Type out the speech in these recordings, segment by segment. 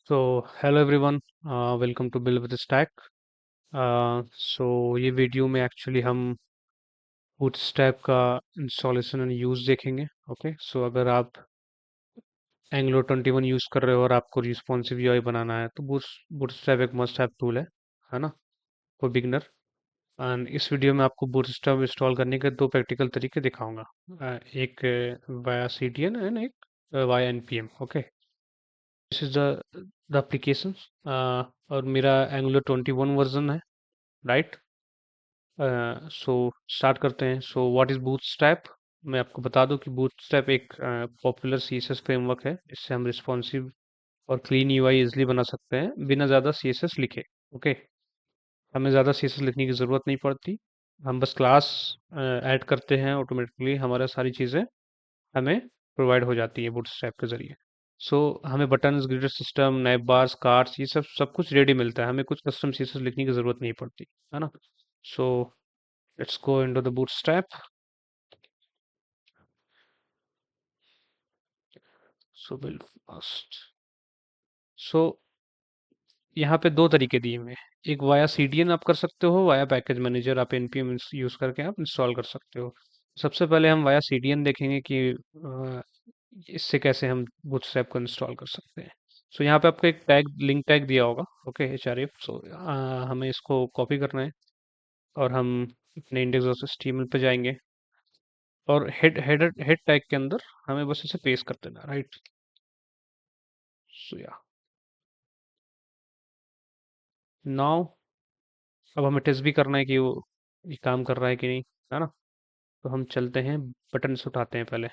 So hello everyone, welcome to build with stack. So ये video में actually हम Bootstrap का इंस्टॉलेशन एंड यूज़ देखेंगे। ओके, सो अगर आप एंगुलर 21 यूज़ कर रहे हो और आपको रिस्पॉन्सिव यूआई बनाना है तो बूटस्ट्रैप एक मस्ट हैव टूल है ना, फॉर बिगिनर। एंड इस वीडियो में आपको बूटस्ट्रैप इंस्टॉल करने के दो प्रैक्टिकल तरीके दिखाऊंगा। एक वाया सीडीएन एंड एक via NPM. Okay, this is the application. और मेरा एंगुलर 21 वर्जन है, राइट। सो स्टार्ट करते हैं। So what is bootstrap. मैं आपको बता दूं कि बूटस्ट्रैप एक पॉपुलर सीएसएस फ्रेमवर्क है। इससे हम रिस्पॉन्सिव और क्लीन यूआई इजिली बना सकते हैं बिना ज़्यादा सीएसएस लिखे। ओके, हमें ज़्यादा सीएसएस लिखने की ज़रूरत नहीं पड़ती। हम बस क्लास ऐड करते हैं, ऑटोमेटिकली हमारा सारी चीज़ें हमें प्रोवाइड हो जाती है बूटस्ट्रैप के ज़रिए। सो हमें बटन्स, ग्रिड सिस्टम, नैव बार्स, कार्ड्स, ये सब सब कुछ रेडी मिलता है। हमें कुछ कस्टम सीएसएस लिखने की ज़रूरत नहीं पड़ती, है ना। सो let's go into the bootstrap. So build first. So यहाँ पे दो तरीके दिए हुए हैं। एक वाया सीडीएन आप कर सकते हो, वाया पैकेज मैनेजर आप एनपीएम यूज करके आप इंस्टॉल कर सकते हो। सबसे पहले हम वाया सीडीएन देखेंगे कि इससे कैसे हम बूटस्ट्रैप को इंस्टॉल कर सकते हैं। सो यहाँ पे आपको एक टैग, लिंक टैग दिया होगा। Okay, HRF. सो हमें इसको कॉपी करना है और हम अपने इंडेक्स डॉट एचटीएमएल पे जाएंगे और हेड टैग के अंदर हमें बस इसे पेस्ट कर देना, राइट। सो या नाउ अब हमें टेस्ट भी करना है कि वो ये काम कर रहा है कि नहीं, है ना। तो हम चलते हैं, बटन से उठाते हैं पहले।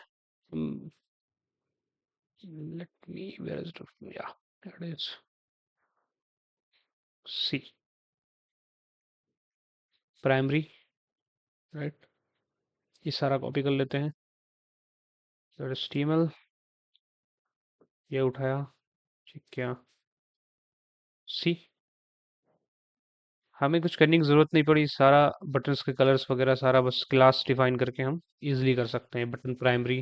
लेट मी, वेयर इज या that is C primary, right. ये सारा कॉपी कर लेते हैं। दैट इज html, ये उठाया, ठीक किया, सी। हमें कुछ करने की जरूरत नहीं पड़ी, सारा बटन्स के कलर्स वगैरह सारा बस क्लास डिफाइन करके हम इजीली कर सकते हैं। Button primary,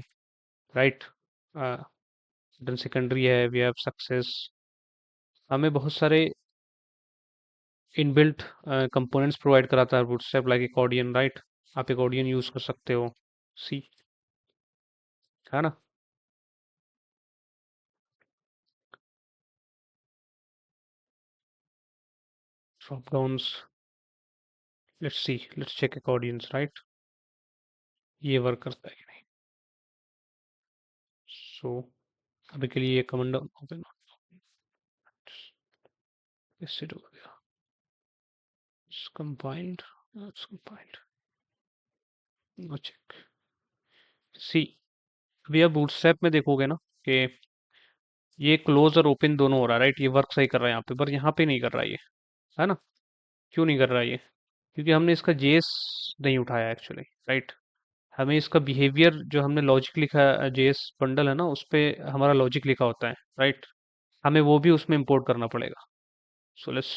right. Button secondary है, वी हैव सक्सेस। हमें बहुत सारे इनबिल्ट कंपोनेंट्स प्रोवाइड कराता है बूटस्ट्रैप, लाइक एकॉर्डियन, राइट। आप एकॉर्डियन यूज कर सकते हो, सी, है ना। Drop downs, let's see, let's check accordions, right. ये वर्क करता है कि नहीं। सो अभी के लिए ये कमांड ओपन, इससे हो गया, कंपाइल्ड, कंपाइल्ड, नो चेक, सी। अभी आप बूटस्ट्रैप में देखोगे ना कि ये क्लोज और ओपन दोनों हो रहा है, राइट। ये वर्क सही कर रहा है यहाँ पे, पर यहाँ पे नहीं कर रहा है ये, है ना। क्यों नहीं कर रहा है ये? क्योंकि हमने इसका जेएस नहीं उठाया एक्चुअली, राइट। हमें इसका बिहेवियर जो हमने लॉजिक लिखा, जेएस बंडल है ना, उस पे हमारा लॉजिक लिखा होता है, राइट। हमें वो भी उसमें इंपोर्ट करना पड़ेगा। सो लेट्स,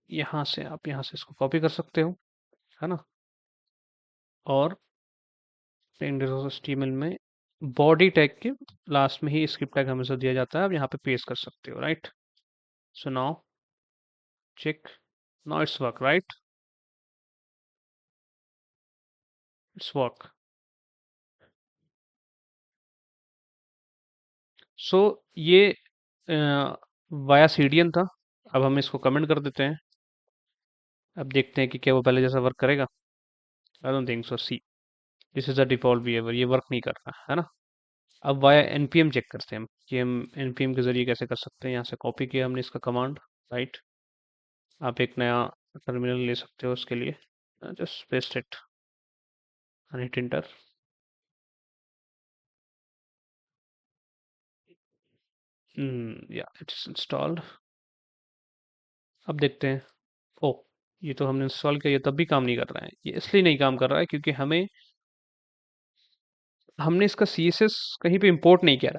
यहाँ से आप यहाँ से इसको कॉपी कर सकते हो, है ना। और HTML में बॉडी टैग के लास्ट में ही स्क्रिप्ट टैग हमेशा दिया जाता है, आप यहाँ पे पेस्ट कर सकते हो, right. So now check, now it's work, right, it's work. So ये वाया सीडीएन था। अब हम इसको कमेंट कर देते हैं। अब देखते हैं कि क्या वो पहले जैसा वर्क करेगा। I don't think so, see, this is the default behaviour, ये वर्क नहीं कर रहा है ना। अब वाया एनपीएम चेक करते हैं हम कि हम एनपीएम के जरिए कैसे कर सकते हैं। यहाँ से कॉपी किया हमने इसका कमांड, राइट। आप एक नया टर्मिनल ले सकते हो उसके लिए, just paste it and hit enter. या इट इज इंस्टॉल्ड। अब देखते हैं। ओ, ये तो हमने इंस्टॉल किया, ये तब भी काम नहीं कर रहा है। ये इसलिए नहीं काम कर रहा है क्योंकि हमने इसका सीएसएस कहीं पे इंपोर्ट नहीं किया,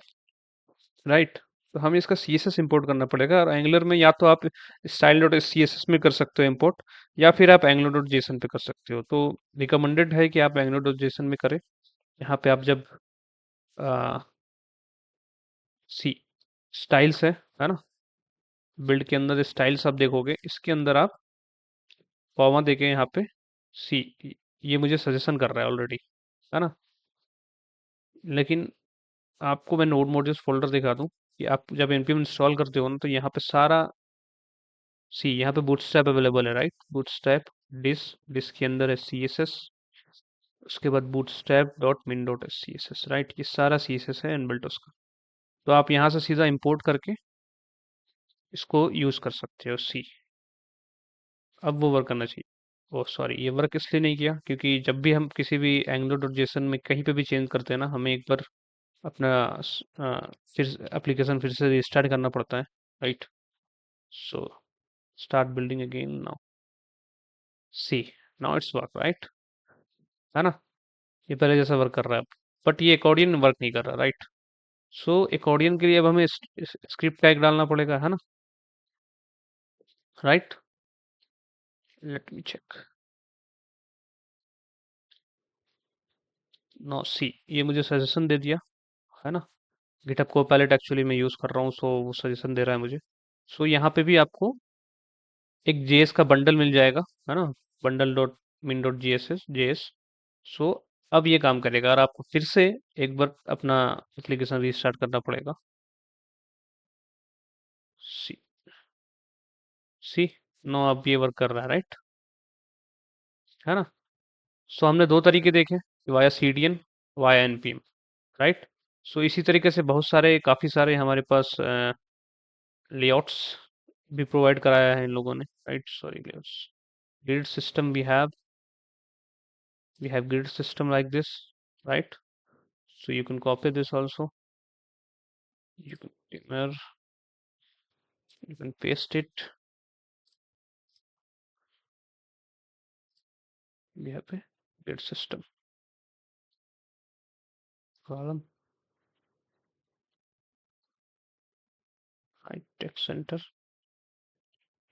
राइट। तो हमें इसका सीएसएस इंपोर्ट करना पड़ेगा। और एंगुलर में या तो आप स्टाइल डॉट सीएसएस में कर सकते हो इंपोर्ट, या फिर आप एंगुलर डॉट जेसन पे कर सकते हो। तो रिकमेंडेड है कि आप एंगुलर डॉट जेसन में करें। यहाँ पे आप जब सी स्टाइल्स है ना। बिल्ड के अंदर स्टाइल्स आप देखोगे, इसके अंदर आप कॉमा देके यहाँ पे सी, ये मुझे सजेशन कर रहा है ऑलरेडी, है ना। लेकिन आपको मैं नोड मॉड्यूल्स फोल्डर दिखा दूं कि आप जब npm इंस्टॉल करते हो ना, तो यहाँ पे सारा सी, यहाँ पे बूटस्ट्रैप अवेलेबल है, राइट। बूटस्ट्रैप डिस, डिस के अंदर है CSS, उसके बाद bootstrap dot min dot CSS, right. ये सारा CSS है इनबिल्ट उसका। तो आप यहाँ से सीधा इंपोर्ट करके इसको यूज कर सकते हो सी। अब वो वर्क करना चाहिए। ओह सॉरी, ये वर्क इसलिए नहीं किया क्योंकि जब भी हम किसी भी एंगुलर डॉट जेसन में कहीं पे भी चेंज करते हैं ना, हमें एक बार अपना फिर एप्लीकेशन फिर से रिस्टार्ट करना पड़ता है, right. So start building again now, see, now it's work, right, है ना। ये पहले जैसा वर्क कर रहा है अब, बट ये अकॉर्डियन वर्क नहीं कर रहा, राइट। सो अकॉर्डियन के लिए अब हमें स्क्रिप्ट टैग डालना पड़ेगा, है ना, right. Let me check. No see, ये मुझे सजेशन दे दिया, है ना। गिटहब कोपैलेट एक्चुअली मैं यूज़ कर रहा हूँ, सो वो सजेशन दे रहा है मुझे। सो यहाँ पे भी आपको एक जेएस का बंडल मिल जाएगा, है ना। Bundle dot min dot G S S JS. So अब ये काम करेगा और आपको फिर से एक बार अपना एप्लीकेशन रीस्टार्ट करना पड़ेगा। सी, सी, नो, अब ये वर्क कर रहा है, राइट, है ना। सो हमने दो तरीके देखे, via CDN, via NPM, right. So इसी तरीके से बहुत सारे, काफ़ी सारे हमारे पास लेआउट्स भी प्रोवाइड कराया है इन लोगों ने, right. Sorry, layouts, grid system we have grid system like this, right. So you can copy this also, you can inner, you can paste it. We have a grid system column, right, text center.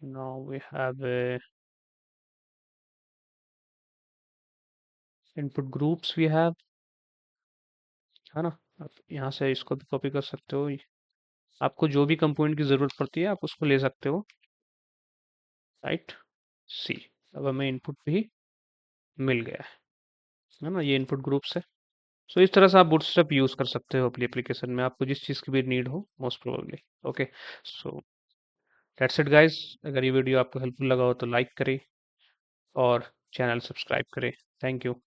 Now we have a input groups we have, है ना। आप यहाँ से इसको भी copy कर सकते हो, आपको जो भी कंपोनेंट की ज़रूरत पड़ती है आप उसको ले सकते हो, राइट। सी, अब हमें इनपुट भी मिल गया है ना, ये इनपुट ग्रुप्स है। सो इस तरह से आप बूटस्ट्रैप यूज़ कर सकते हो अपनी एप्लीकेशन में, आपको जिस चीज़ की भी नीड हो most probably. Okay, so that's it guys. अगर ये वीडियो आपको हेल्पफुल लगा हो तो लाइक करें और चैनल सब्सक्राइब करें। Thank you.